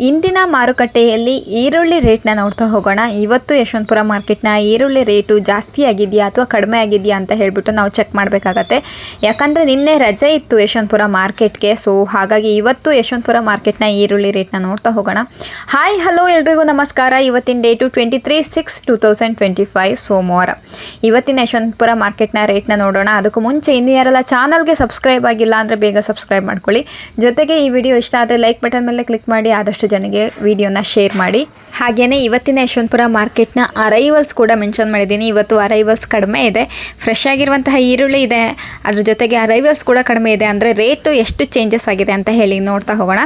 ಇಂದಿನ ಮಾರುಕಟ್ಟೆಯಲ್ಲಿ ಈರುಳ್ಳಿ ರೇಟ್ನ ನೋಡ್ತಾ ಹೋಗೋಣ. ಇವತ್ತು ಯಶವಂತಪುರ ಮಾರ್ಕೆಟ್ನ ಈರುಳ್ಳಿ ರೇಟು ಜಾಸ್ತಿ ಆಗಿದೆಯಾ ಅಥವಾ ಕಡಿಮೆ ಆಗಿದೆಯಾ ಅಂತ ಹೇಳ್ಬಿಟ್ಟು ನಾವು ಚೆಕ್ ಮಾಡಬೇಕಾಗತ್ತೆ. ಯಾಕಂದರೆ ನಿನ್ನೆ ರಜೆ ಇತ್ತು ಯಶವಂತಪುರ ಮಾರ್ಕೆಟ್ಗೆ. ಸೊ ಹಾಗಾಗಿ ಇವತ್ತು ಯಶವಂತಪುರ ಮಾರ್ಕೆಟ್ನ ಈರುಳ್ಳಿ ರೇಟ್ನ ನೋಡ್ತಾ ಹೋಗೋಣ. ಹಾಯ್ ಹಲೋ ಎಲ್ರಿಗೂ ನಮಸ್ಕಾರ. ಇವತ್ತಿನ ಡೇಟು 23/6/2025 ಸೋಮವಾರ. ಇವತ್ತಿನ ಯಶವಂತಪುರ ಮಾರ್ಕೆಟ್ನ ರೇಟ್ನ ನೋಡೋಣ. ಅದಕ್ಕೂ ಮುಂಚೆ ಇನ್ನು ಯಾರೆಲ್ಲ ಚಾನಲ್ಗೆ ಸಬ್ಸ್ಕ್ರೈಬ್ ಆಗಿಲ್ಲ ಅಂದರೆ ಬೇಗ ಸಬ್ಸ್ಕ್ರೈಬ್ ಮಾಡ್ಕೊಳ್ಳಿ. ಜೊತೆಗೆ ಈ ವಿಡಿಯೋ ಇಷ್ಟ ಆದರೆ ಲೈಕ್ ಬಟನ್ ಮೇಲೆ ಕ್ಲಿಕ್ ಮಾಡಿ ಆದಷ್ಟು ಜನಗೆ ವಿಡಿಯೋನ ಶೇರ್ ಮಾಡಿ. ಹಾಗೆಯೇ ಇವತ್ತಿನ ಯಶವಂತಪುರ ಮಾರ್ಕೆಟ್ನ ಅರೈವಲ್ಸ್ ಕೂಡ ಮೆನ್ಷನ್ ಮಾಡಿದ್ದೀನಿ. ಇವತ್ತು ಅರೈವಲ್ಸ್ ಕಡಿಮೆ ಇದೆ, ಫ್ರೆಶ್ ಆಗಿರುವಂತಹ ಈರುಳ್ಳಿ ಇದೆ, ಅದ್ರ ಜೊತೆಗೆ ಅರೈವಲ್ಸ್ ಕೂಡ ಕಡಿಮೆ ಇದೆ. ಅಂದರೆ ರೇಟು ಎಷ್ಟು ಚೇಂಜಸ್ ಆಗಿದೆ ಅಂತ ಹೇಳಿ ನೋಡ್ತಾ ಹೋಗೋಣ.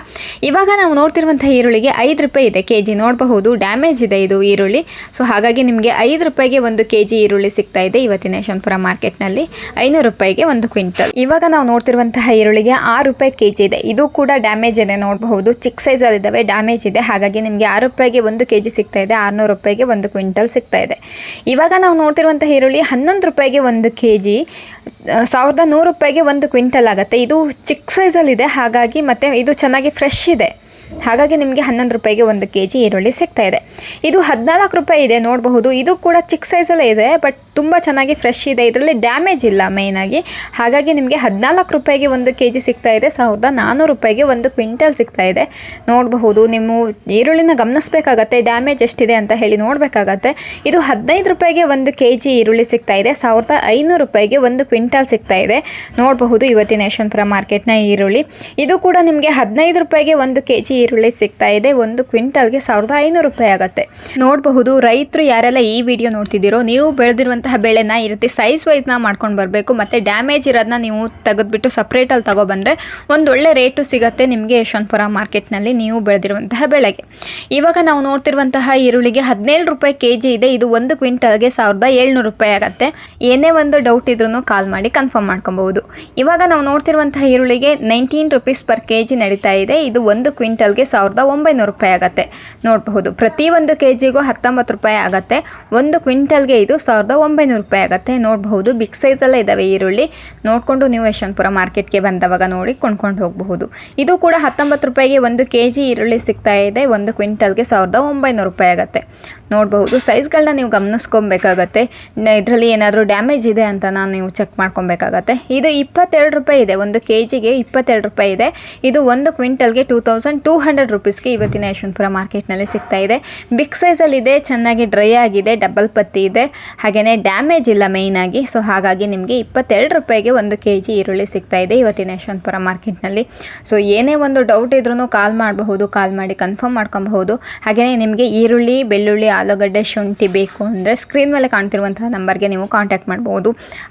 ಇವಾಗ ನಾವು ನೋಡ್ತಿರುವಂತಹ ಈರುಳ್ಳಿಗೆ 5 ರೂಪಾಯಿ ಇದೆ ಕೆಜಿ. ನೋಡಬಹುದು ಡ್ಯಾಮೇಜ್ ಇದೆ ಇದು ಈರುಳ್ಳಿ. ಸೊ ಹಾಗಾಗಿ ನಿಮಗೆ 5 ರೂಪಾಯಿಗೆ 1 ಕೆಜಿ ಈರುಳ್ಳಿ ಸಿಗ್ತಾ ಇದೆ ಇವತ್ತಿನ ಯಶವಂತಪುರ ಮಾರ್ಕೆಟ್ನಲ್ಲಿ. 500 ರೂಪಾಯಿಗೆ 1 ಕ್ವಿಂಟಲ್. ಇವಾಗ ನಾವು ನೋಡ್ತಿರುವಂತಹ ಈರುಳ್ಳಿಗೆ 6 ರೂಪಾಯಿ ಕೆಜಿ ಇದೆ. ಇದು ಕೂಡ ಡ್ಯಾಮೇಜ್ ಇದೆ, ನೋಡಬಹುದು ಚಿಕ್ಕ ಸೈಜಲ್ಲಿ ಇದ್ದಾವೆ, ಡ್ಯಾಮೇಜ್ ಇದೆ. ಹಾಗಾಗಿ ನಿಮಗೆ 6 ರೂಪಾಯಿಗೆ 1 ಕೆಜಿ ಸಿಗ್ತಾ ಇದೆ, 600 ರೂಪಾಯಿಗೆ 1 ಕ್ವಿಂಟಲ್ ಸಿಗ್ತಾ ಇದೆ. ಇವಾಗ ನಾವು ನೋಡ್ತಿರುವಂತಹ ಈರುಳ್ಳಿ 11 ರೂಪಾಯಿಗೆ 1 ಕೆಜಿ, 1100 ರೂಪಾಯಿಗೆ 1 ಕ್ವಿಂಟಲ್ ಆಗುತ್ತೆ. ಇದು ಚಿಕ್ಕ ಸೈಜಲ್ಲಿದೆ, ಹಾಗಾಗಿ ಮತ್ತೆ ಇದು ಚೆನ್ನಾಗಿ ಫ್ರೆಶ್ ಇದೆ, ಹಾಗಾಗಿ ನಿಮಗೆ 11 ರೂಪಾಯಿಗೆ 1 ಕೆಜಿ ಈರುಳ್ಳಿ ಸಿಗ್ತಾ ಇದೆ. ಇದು 14 ರೂಪಾಯಿ ಇದೆ, ನೋಡಬಹುದು. ಇದು ಕೂಡ ಚಿಕ್ಕ ಸೈಜಲ್ಲೇ ಇದೆ, ಬಟ್ ತುಂಬ ಚೆನ್ನಾಗಿ ಫ್ರೆಶ್ ಇದೆ, ಇದರಲ್ಲಿ ಡ್ಯಾಮೇಜ್ ಇಲ್ಲ ಮೇಯ್ನಾಗಿ. ಹಾಗಾಗಿ ನಿಮಗೆ 14 ರೂಪಾಯಿಗೆ 1 ಕೆಜಿ ಸಿಗ್ತಾ ಇದೆ, 1400 ರೂಪಾಯಿಗೆ 1 ಕ್ವಿಂಟಲ್ ಸಿಗ್ತಾ ಇದೆ. ನೋಡಬಹುದು, ನಿಮ್ಮ ಈರುಳ್ಳಿನ ಗಮನಿಸಬೇಕಾಗತ್ತೆ, ಡ್ಯಾಮೇಜ್ ಎಷ್ಟಿದೆ ಅಂತ ಹೇಳಿ ನೋಡಬೇಕಾಗತ್ತೆ. ಇದು 15 ರೂಪಾಯಿಗೆ 1 ಕೆಜಿ ಈರುಳ್ಳಿ ಸಿಗ್ತಾ ಇದೆ, 1500 ರೂಪಾಯಿಗೆ 1 ಕ್ವಿಂಟಲ್ ಸಿಗ್ತಾ ಇದೆ. ನೋಡಬಹುದು ಇವತ್ತಿನ ಯಶವಂತಪುರ ಮಾರ್ಕೆಟ್ನ ಈರುಳ್ಳಿ. ಇದು ಕೂಡ ನಿಮಗೆ 15 ರೂಪಾಯಿಗೆ 1 ಕೆಜಿ ಈರುಳ್ಳಿ ಸಿಗ್ತಾ ಇದೆ, 1 ಕ್ವಿಂಟಲ್ಗೆ 1500 ರೂಪಾಯಿ ಆಗುತ್ತೆ. ನೋಡಬಹುದು, ರೈತರು ಯಾರೆಲ್ಲ ಈ ವಿಡಿಯೋ ನೋಡ್ತಿದ್ದೀರೋ, ನೀವು ಬೆಳೆದಿರುವಂತಹ ಬೆಳೆನ ಈ ರೀತಿ ಸೈಜ್ ವೈಸ್ನ ಮಾಡ್ಕೊಂಡು ಬರಬೇಕು. ಮತ್ತು ಡ್ಯಾಮೇಜ್ ಇರೋದನ್ನ ನೀವು ತೆಗೆದುಬಿಟ್ಟು ಸಪ್ರೇಟಲ್ಲಿ ತಗೊಬಂದರೆ ಒಂದು ಒಳ್ಳೆ ರೇಟು ಸಿಗುತ್ತೆ ನಿಮಗೆ ಯಶವಂತಪುರ ಮಾರ್ಕೆಟ್ನಲ್ಲಿ ನೀವು ಬೆಳೆದಿರುವಂತಹ ಬೆಳೆಗೆ. ಇವಾಗ ನಾವು ನೋಡ್ತಿರುವಂತಹ ಈರುಳ್ಳಿಗೆ 17 ರೂಪಾಯಿ ಕೆಜಿ ಇದೆ. ಇದು 1 ಕ್ವಿಂಟಲ್ಗೆ 1700 ರೂಪಾಯಿ ಆಗುತ್ತೆ. ಏನೇ ಒಂದು ಡೌಟ್ ಇದ್ರೂ ಕಾಲ್ ಮಾಡಿ ಕನ್ಫರ್ಮ್ ಮಾಡ್ಕೊಬಹುದು. ಇವಾಗ ನಾವು ನೋಡ್ತಿರುವಂತಹ ಈರುಳ್ಳಿಗೆ 19 ರೂಪೀಸ್ ಪರ್ ಕೆಜಿ ನಡೀತಾ ಇದೆ. ಇದು 1 ಕ್ವಿಂಟಲ್ಗೆ 1900 ರೂಪಾಯಿ ಆಗುತ್ತೆ. ನೋಡಬಹುದು, ಪ್ರತಿ 1 ಕೆಜಿಗೂ 19 ರೂಪಾಯಿ ಆಗುತ್ತೆ. 1 ಕ್ವಿಂಟಲ್ಗೆ ಇದು 1900 ರೂಪಾಯಿ ಆಗುತ್ತೆ. ನೋಡಬಹುದು, ಬಿಗ್ ಸೈಜಲ್ಲೇ ಇದ್ದಾವೆ ಈರುಳ್ಳಿ. ನೋಡಿಕೊಂಡು ನೀವು ಯಶವಂತಪುರ ಮಾರ್ಕೆಟ್ಗೆ ಬಂದವಾಗ ನೋಡಿ ಕೊಂಡ್ಕೊಂಡು ಹೋಗಬಹುದು. ಇದು ಕೂಡ 19 ರೂಪಾಯಿಗೆ 1 ಕೆಜಿ ಈರುಳ್ಳಿ ಸಿಗ್ತಾ ಇದೆ, 1 ಕ್ವಿಂಟಲ್ಗೆ 1900 ರೂಪಾಯಿ ಆಗುತ್ತೆ. ನೋಡಬಹುದು, ಸೈಜ್ಗಳನ್ನ ನೀವು ಗಮನಿಸ್ಕೊಬೇಕಾಗತ್ತೆ. ಇದರಲ್ಲಿ ಏನಾದರೂ ಡ್ಯಾಮೇಜ್ ಇದೆ ಅಂತ ನೀವು ಚೆಕ್ ಮಾಡ್ಕೊಬೇಕಾಗತ್ತೆ. ಇದು 22 ರೂಪಾಯಿ ಇದೆ, 1 ಕೆಜಿಗೆ 22 ರೂಪಾಯಿ ಇದೆ. ಇದು 1 ಕ್ವಿಂಟಲ್ಗೆ 2200 ರೂಪೀಸ್ಗೆ ಇವತ್ತಿನ ಯಶವಂತಪುರ ಮಾರ್ಕೆಟ್ನಲ್ಲಿ ಸಿಗ್ತಾ ಇದೆ. ಬಿಗ್ ಸೈಜಲ್ಲಿದೆ, ಚೆನ್ನಾಗಿ ಡ್ರೈ ಆಗಿದೆ, ಡಬಲ್ ಪತ್ತಿ ಇದೆ, ಹಾಗೆಯೇ ಡ್ಯಾಮೇಜ್ ಇಲ್ಲ ಮೇಯ್ನಾಗಿ. ಸೊ ಹಾಗಾಗಿ ನಿಮಗೆ 22 ರೂಪಾಯಿಗೆ 1 ಕೆಜಿ ಈರುಳ್ಳಿ ಸಿಗ್ತಾ ಇದೆ ಇವತ್ತಿನ ಯಶವಂತಪುರ ಮಾರ್ಕೆಟ್ನಲ್ಲಿ. ಸೊ ಏನೇ ಒಂದು ಡೌಟ್ ಇದ್ರೂ ಕಾಲ್ ಮಾಡಬಹುದು, ಕಾಲ್ ಮಾಡಿ ಕನ್ಫರ್ಮ್ ಮಾಡ್ಕೊಬಹುದು. ಹಾಗೆಯೇ ನಿಮಗೆ ಈರುಳ್ಳಿ, ಬೆಳ್ಳುಳ್ಳಿ, ಆಲೂಗಡ್ಡೆ, ಶುಂಠಿ ಬೇಕು ಅಂದರೆ ಸ್ಕ್ರೀನ್ ಮೇಲೆ ಕಾಣ್ತಿರುವಂತಹ ನಂಬರ್ಗೆ ನೀವು ಕಾಂಟ್ಯಾಕ್ಟ್ ಮಾಡ್ಬೋದು.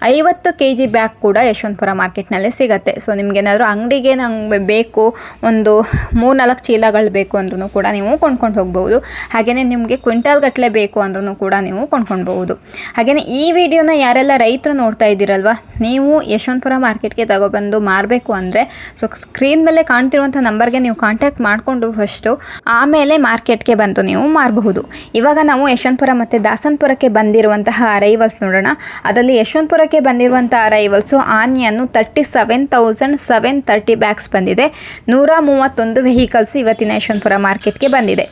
50 ಕೆಜಿ ಬ್ಯಾಗ್ ಕೂಡ ಯಶವಂತಪುರ ಮಾರ್ಕೆಟ್ನಲ್ಲಿ ಸಿಗುತ್ತೆ. ಸೊ ನಿಮಗೇನಾದರೂ ಅಂಗಡಿಗೆ ನಂಗೆ ಬೇಕು, ಒಂದು 3-4 ಚೀಲಗಳು ಬೇಕು ಅಂದ್ರೂ ಕೂಡ ನೀವು ಕೊಂಡ್ಕೊಂಡು ಹೋಗ್ಬೋದು. ಹಾಗೆಯೇ ನಿಮಗೆ ಕ್ವಿಂಟಲ್ ಗಟ್ಟಲೆ ಬೇಕು ಅಂದ್ರೂ ಕೂಡ ನೀವು ಕೊಂಡ್ಕೊಳ್ಬಹುದು. ಹಾಗೆಯೇ ಈ ವಿಡಿಯೋನ ಯಾರೆಲ್ಲ ರೈತರು ನೋಡ್ತಾ ಇದ್ದೀರಲ್ವ, ನೀವು ಯಶವಂತಪುರ ಮಾರ್ಕೆಟ್ಗೆ ತಗೊಬಂದು ಮಾರಬೇಕು ಅಂದರೆ ಸೊ ಸ್ಕ್ರೀನ್ ಮೇಲೆ ಕಾಣ್ತಿರುವಂಥ ನಂಬರ್ಗೆ ನೀವು ಕಾಂಟ್ಯಾಕ್ಟ್ ಮಾಡಿಕೊಂಡು ಫಸ್ಟು, ಆಮೇಲೆ ಮಾರ್ಕೆಟ್ಗೆ ಬಂದು ನೀವು ಮಾರಬಹುದು. ಇವಾಗ ನಾವು ಯಶವಂತಪುರ ಮತ್ತು ದಾಸನಪುರಕ್ಕೆ ಬಂದಿರುವಂತಹ ಅರೈವಲ್ಸ್ ನೋಡೋಣ. ಅದರಲ್ಲಿ ಯಶವಂತಪುರಕ್ಕೆ ಬಂದಿರುವಂಥ ಅರೈವಲ್ಸು ಆನಿಯನ್ನು 37,730 ಬ್ಯಾಗ್ಸ್ ಬಂದಿದೆ. 131 ವೆಹಿಕಲ್ಸು ಇವತ್ತಿನ ಯಶವಂತಪುರ ಮಾರ್ಕೆಟ್ಗೆ ಬಂದಿದೆ.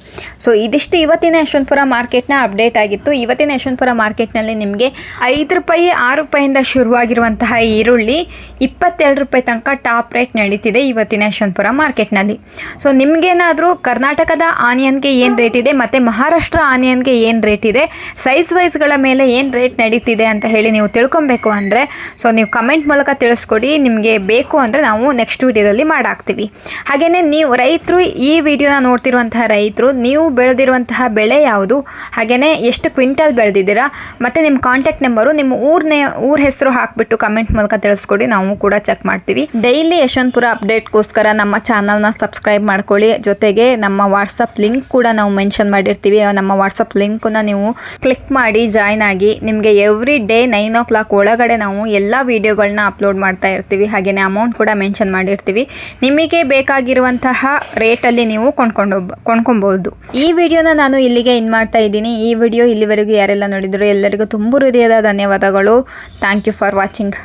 ಸೊ ಇದಿಷ್ಟು ಇವತ್ತಿನ ಯಶವಂತಪುರ ಮಾರ್ಕೆಟ್ನ ಅಪ್ಡೇಟ್ ಆಗಿತ್ತು. ಇವತ್ತಿನ ಯಶವಂತಪುರ ಮಾರ್ಕೆಟ್ನಲ್ಲಿ ನಿಮಗೆ 5 ರೂಪಾಯಿ 6 ರೂಪಾಯಿಂದ ಶುರುವಾಗಿರುವಂತಹ ಈರುಳ್ಳಿ 22 ರೂಪಾಯಿ ತನಕ ಟಾಪ್ ರೇಟ್ ನಡೀತಿದೆ ಇವತ್ತಿನ ಯಶವಂತಪುರ ಮಾರ್ಕೆಟ್ನಲ್ಲಿ. ಸೊ ನಿಮಗೇನಾದರೂ ಕರ್ನಾಟಕದ ಆನಿಯನ್ಗೆ ಏನು ರೇಟ್ ಇದೆ ಮತ್ತು ಮಹಾರಾಷ್ಟ್ರ ಆನಿಯನ್ಗೆ ಏನು ರೇಟ್ ಇದೆ, ಸೈಜ್ ವೈಸ್ಗಳ ಮೇಲೆ ಏನು ರೇಟ್ ನಡೀತಿದೆ ಅಂತ ಹೇಳಿ ನೀವು ತಿಳ್ಕೊಬೇಕು ಅಂದರೆ ಸೊ ನೀವು ಕಮೆಂಟ್ ಮೂಲಕ ತಿಳಿಸ್ಕೊಡಿ. ನಿಮಗೆ ಬೇಕು ಅಂದರೆ ನಾವು ನೆಕ್ಸ್ಟ್ ವಿಡಿಯೋದಲ್ಲಿ ಮಾಡಾಕ್ತೀವಿ. ಹಾಗೆಯೇ ನೀವು ರೈತರು, ಈ ವಿಡಿಯೋನ ನೋಡ್ತಿರುವಂತಹ ರೈತರು, ನೀವು ಬೆಳೆದಿರುವಂತಹ ಬೆಳೆ ಯಾವುದು, ಹಾಗೆಯೇ ಎಷ್ಟು ಕ್ವಿಂಟಲ್ ಬೆಳೆದಿದ್ದೀರಾ, ಮತ್ತು ನಿಮ್ಮ ಕಾಂಟ್ಯಾಕ್ಟ್ ನಂಬರು, ನಿಮ್ಮ ಊರ ಹೆಸರು ಹಾಕಿಬಿಟ್ಟು ಕಮೆಂಟ್ ಮೂಲಕ ತಿಳಿಸ್ಕೊಡಿ, ನಾವು ಕೂಡ ಚೆಕ್ ಮಾಡ್ತೀವಿ. ಡೈಲಿ ಯಶವಂತಪುರ ಅಪ್ಡೇಟ್ಗೋಸ್ಕರ ನಮ್ಮ ಚಾನಲ್ನ ಸಬ್ಸ್ಕ್ರೈಬ್ ಮಾಡ್ಕೊಳ್ಳಿ. ಜೊತೆಗೆ ನಮ್ಮ ವಾಟ್ಸಪ್ ಲಿಂಕ್ ಕೂಡ ನಾವು ಮೆನ್ಷನ್ ಮಾಡಿರ್ತೀವಿ. ನಮ್ಮ ವಾಟ್ಸಪ್ ಲಿಂಕನ್ನು ನೀವು ಕ್ಲಿಕ್ ಮಾಡಿ ಜಾಯ್ನ್ ಆಗಿ. ನಿಮಗೆ ಎವ್ರಿ ಡೇ 9 o'clock ಒಳಗಡೆ ನಾವು ಎಲ್ಲ ವೀಡಿಯೋಗಳನ್ನ ಅಪ್ಲೋಡ್ ಮಾಡ್ತಾ ಇರ್ತೀವಿ. ಹಾಗೆಯೇ ಅಮೌಂಟ್ ಕೂಡ ಮೆನ್ಷನ್ ಮಾಡಿರ್ತೀವಿ. ನಿಮಗೆ ಬೇಕಾಗಿರುವಂತಹ ರೇಟಲ್ಲಿ ನೀವು ಕೊಂಡ್ಕೊಬಹುದು. ಈ ವಿಡಿಯೋನ ನಾನು ಇಲ್ಲಿಗೆ ಎಂಡ್ ಮಾಡ್ತಾ ಇದ್ದೀನಿ. ಈ ವಿಡಿಯೋ ಇಲ್ಲಿವರೆಗೂ ಯಾರೆಲ್ಲ ನೋಡಿದ್ರು ಎಲ್ಲರಿಗೂ ತುಂಬ ಹೃದಯದ ಧನ್ಯವಾದಗಳು. Thank you for watching.